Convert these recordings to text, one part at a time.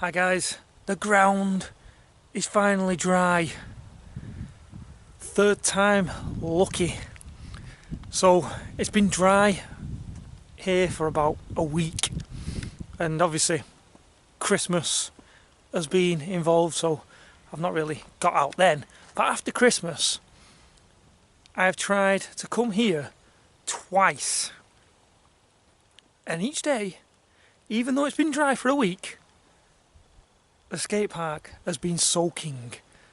Hi guys, the ground is finally dry. Third time lucky. So it's been dry here for about a week, and obviously Christmas has been involved, so I've not really got out then. But after Christmas I've tried to come here twice, and each day, even though it's been dry for a week, the skate park has been soaking,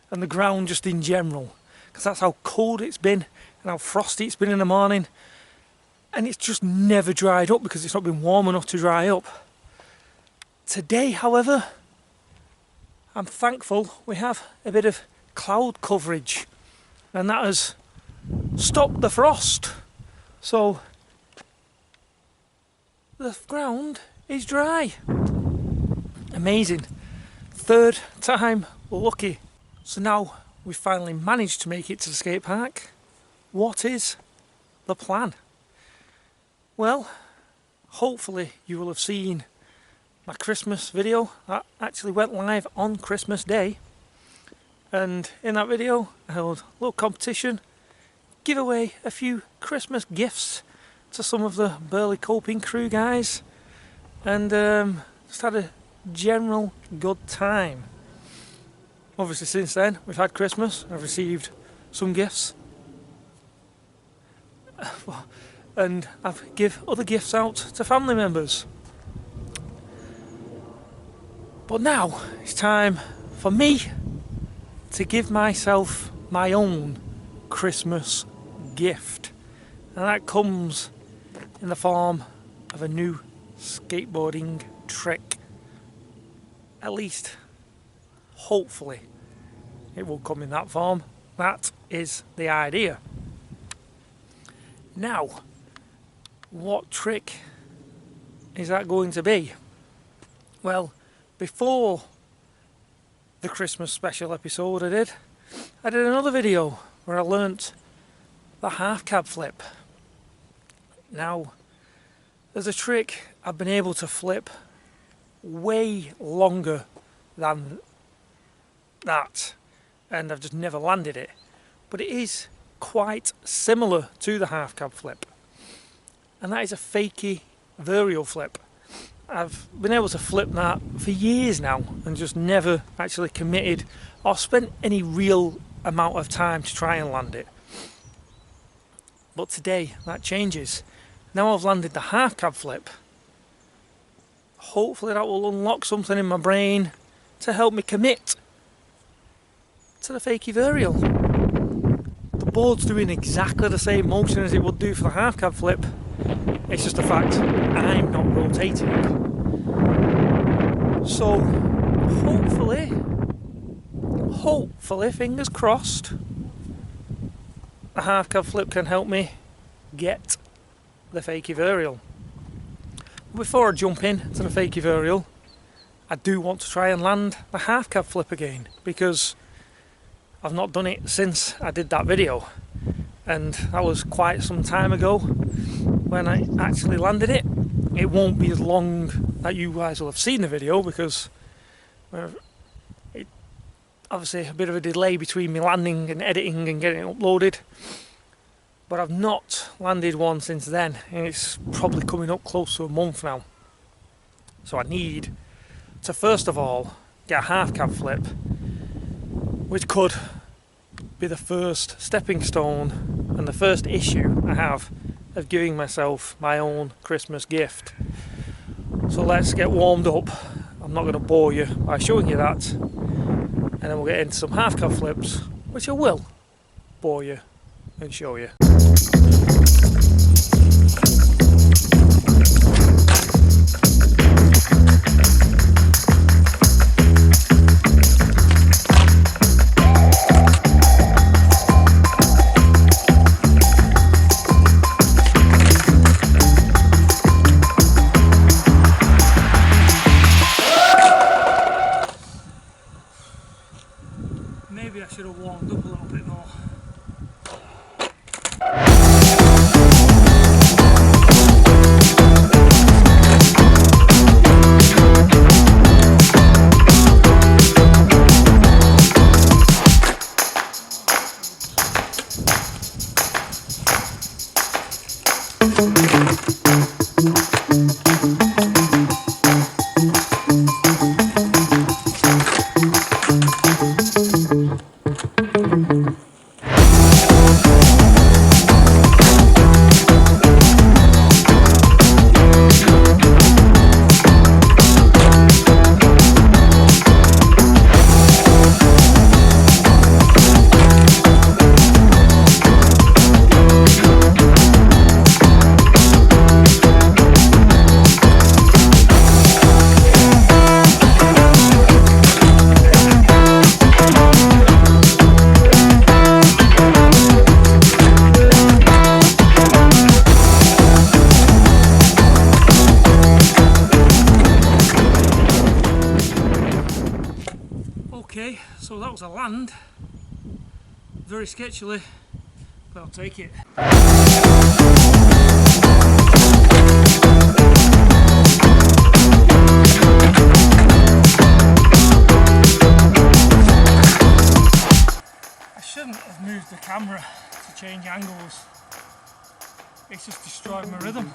and the ground just in general, because that's how cold it's been and how frosty it's been in the morning, and it's just never dried up because it's not been warm enough to dry up. Today, however, I'm thankful we have a bit of cloud coverage, and that has stopped the frost, so the ground is dry. Amazing. Third time lucky. So now we've finally managed to make it to the skate park. What is the plan? Well, hopefully you will have seen my Christmas video that actually went live on Christmas Day, and in that video I held a little competition, give away a few Christmas gifts to some of the Burley Coping crew guys, and just had a general good time. Obviously since then we've had Christmas, I've received some gifts and I've give other gifts out to family members. But now it's time for me to give myself my own Christmas gift, and that comes in the form of a new skateboarding trick. At least, hopefully, it will come in that form. That is the idea. Now, what trick is that going to be? Well, before the Christmas special episode I did another video where I learnt the half cab flip. Now, there's a trick I've been able to flip way longer than that, and I've just never landed it, but it is quite similar to the half cab flip, and that is a fakie varial flip. I've been able to flip that for years now and just never actually committed or spent any real amount of time to try and land it. But today that changes. Now I've landed the half cab flip, hopefully that will unlock something in my brain to help me commit to the fakie varial. The board's doing exactly the same motion as it would do for the half cab flip, it's just the fact I'm not rotating. So hopefully, fingers crossed, the half cab flip can help me get the fakie varial. Before I jump in to the fakie varial, I do want to try and land the half cab flip again, because I've not done it since I did that video, and that was quite some time ago when I actually landed it. It won't be as long that you guys will have seen the video, because it obviously a bit of a delay between me landing and editing and getting it uploaded. But I've not landed one since then, and it's probably coming up close to a month now. So I need to first of all get a half cab flip, which could be the first stepping stone and the first issue I have of giving myself my own Christmas gift. So let's get warmed up. I'm not going to bore you by showing you that, and then we'll get into some half cab flips, which I will bore you and show you. Maybe I should have warmed up a little bit more. Okay, so that was a land, very sketchily, but I'll take it. I shouldn't have moved the camera to change angles, it's just destroyed my rhythm.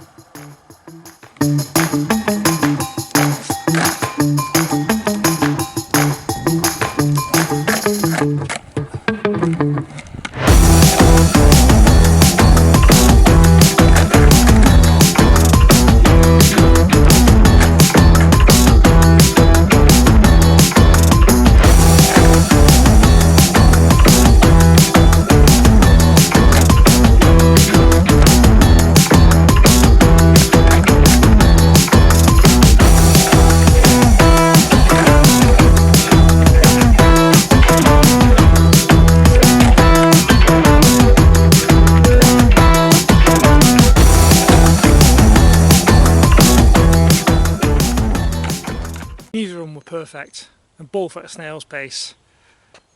Neither of them were perfect, and both at a snail's pace,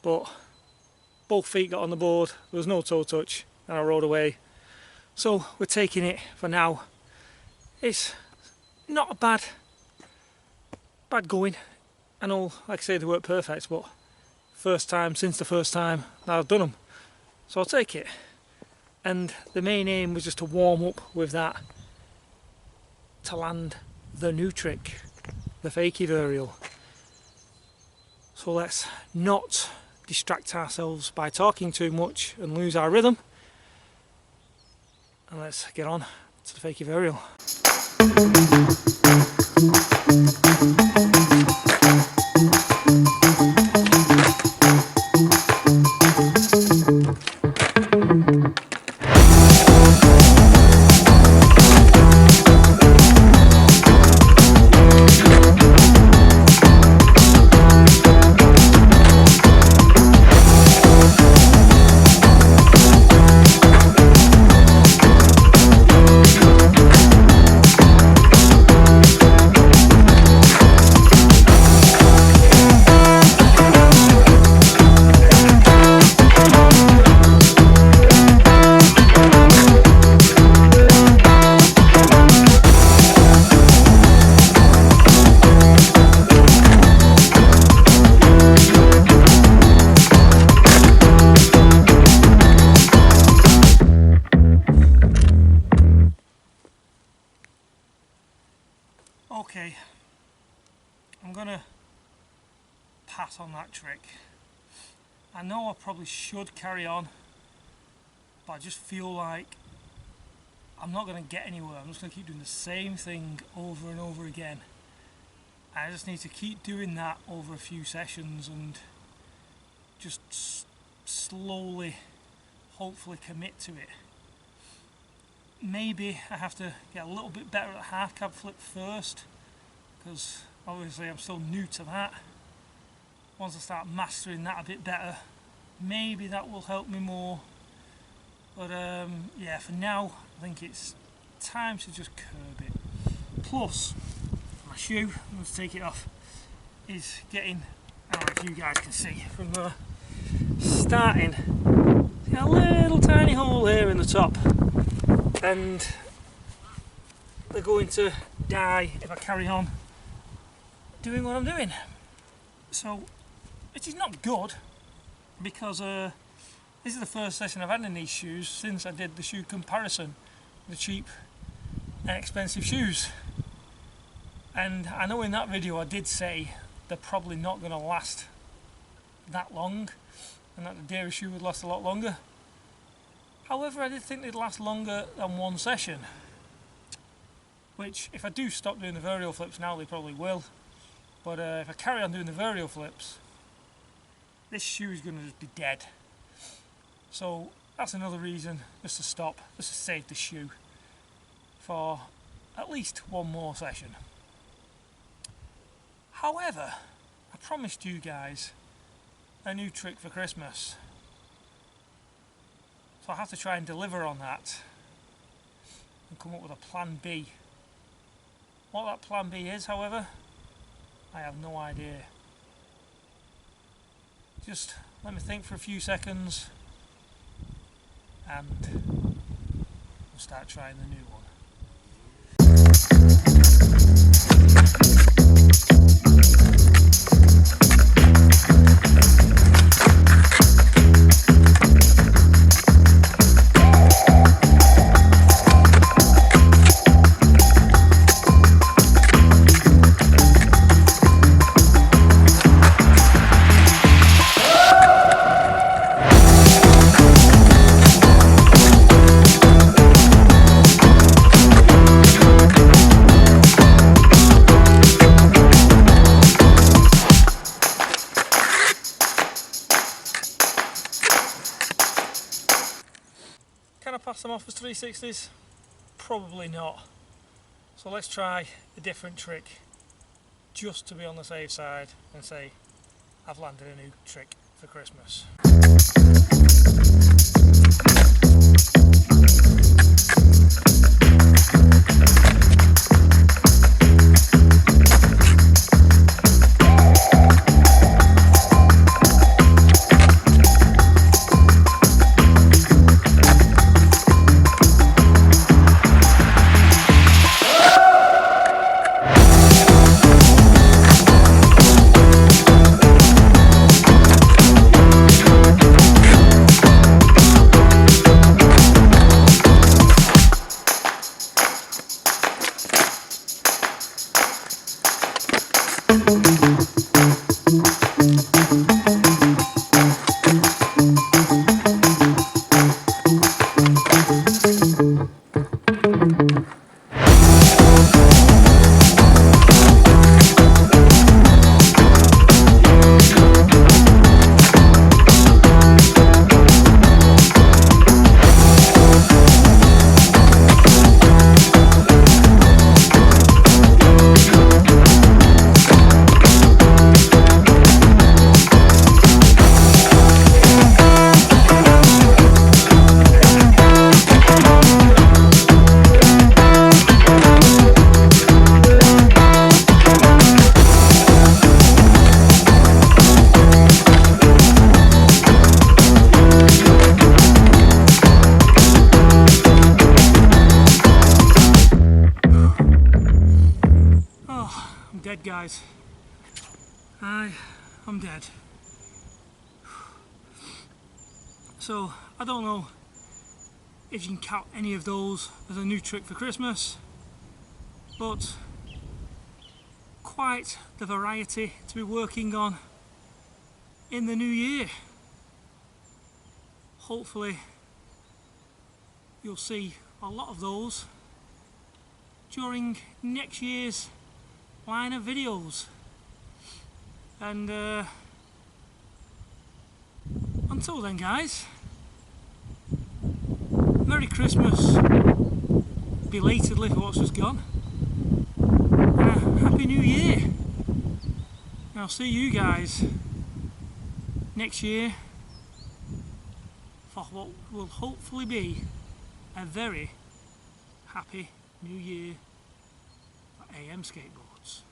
but both feet got on the board, there was no toe touch, and I rode away. So we're taking it for now. It's not a bad going. I know, like I say, they weren't perfect, but first time since the first time that I've done them. So I'll take it. And the main aim was just to warm up with that, to land the new trick, the fakie aerial. So let's not distract ourselves by talking too much and lose our rhythm, and let's get on to the fakie aerial. Okay, I'm gonna pass on that trick. I know I probably should carry on, but I just feel like I'm not gonna get anywhere. I'm just gonna keep doing the same thing over and over again. I just need to keep doing that over a few sessions and just slowly, hopefully commit to it. Maybe I have to get a little bit better at half cab flip first, because obviously I'm still new to that. Once I start mastering that a bit better, maybe that will help me more. But yeah, for now I think it's time to just curb it. Plus, my shoe, I'm going to take it off, is getting, I don't know if you guys can see from there, starting to get a little tiny hole here in the top, and they're going to die if I carry on doing what I'm doing. So it is not good, because this is the first session I've had in these shoes since I did the shoe comparison, the cheap and expensive shoes. And I know in that video I did say they're probably not going to last that long, and that the dairy shoe would last a lot longer. However, I did think they'd last longer than one session, which if I do stop doing the varial flips now, they probably will. But if I carry on doing the varial flips, this shoe is going to just be dead. So that's another reason just to stop, just to save the shoe for at least one more session. However, I promised you guys a new trick for Christmas, so I have to try and deliver on that and come up with a plan B. What that plan B is, however, I have no idea. Just let me think for a few seconds and we'll start trying the new one. Can I pass them off as 360s? Probably not. So let's try a different trick just to be on the safe side and say I've landed a new trick for Christmas. I'm dead, guys. I'm dead. So I don't know if you can count any of those as a new trick for Christmas, but quite the variety to be working on in the new year. Hopefully you'll see a lot of those during next year's line of videos. And until then, guys, Merry Christmas belatedly for what's just gone, and Happy New Year. And I'll see you guys next year for what will hopefully be a very happy New Year for AM Skateboards.